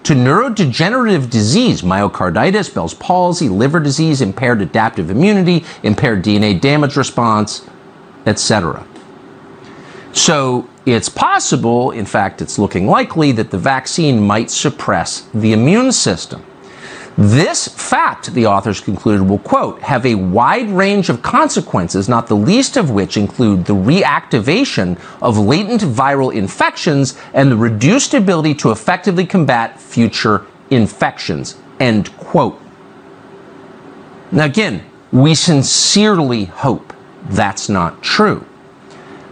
to neurodegenerative disease, myocarditis, Bell's palsy, liver disease, impaired adaptive immunity, impaired DNA damage response, etc. So it's possible, in fact, it's looking likely, that the vaccine might suppress the immune system. This fact, the authors concluded, will, quote, have a wide range of consequences, not the least of which include the reactivation of latent viral infections and the reduced ability to effectively combat future infections, end quote. Now, again, we sincerely hope that's not true.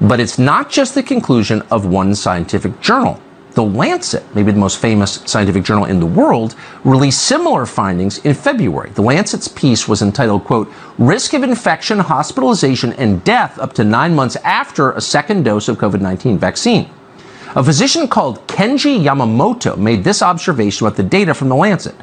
But it's not just the conclusion of one scientific journal. The Lancet, maybe the most famous scientific journal in the world, released similar findings in February. The Lancet's piece was entitled, quote, Risk of Infection, Hospitalization, and Death up to 9 months after a second dose of COVID-19 vaccine. A physician called Kenji Yamamoto made this observation about the data from the Lancet.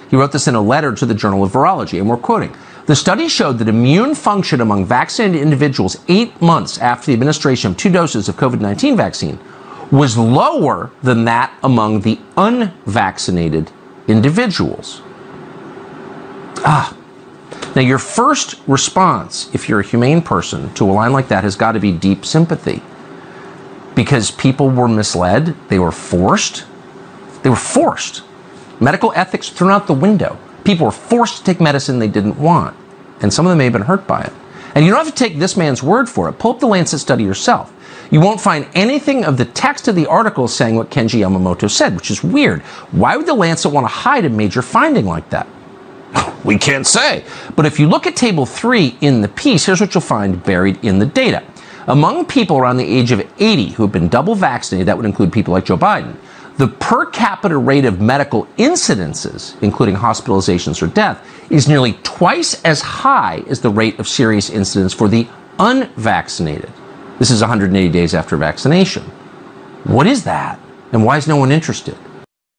He wrote this in a letter to the Journal of Virology, and we're quoting, the study showed that immune function among vaccinated individuals 8 months after the administration of 2 doses of COVID-19 vaccine was lower than that among the unvaccinated individuals. Now, your first response, if you're a humane person, to a line like that has got to be deep sympathy. Because people were misled, they were forced. Medical ethics thrown out the window. People were forced to take medicine they didn't want. And some of them may have been hurt by it. And you don't have to take this man's word for it. Pull up the Lancet study yourself. You won't find anything of the text of the article saying what Kenji Yamamoto said, which is weird. Why would the Lancet want to hide a major finding like that? We can't say. But if you look at table 3 in the piece, here's what you'll find buried in the data. Among people around the age of 80 who have been double vaccinated, that would include people like Joe Biden, the per capita rate of medical incidences, including hospitalizations or death, is nearly twice as high as the rate of serious incidents for the unvaccinated. This is 180 days after vaccination. What is that? And why is no one interested?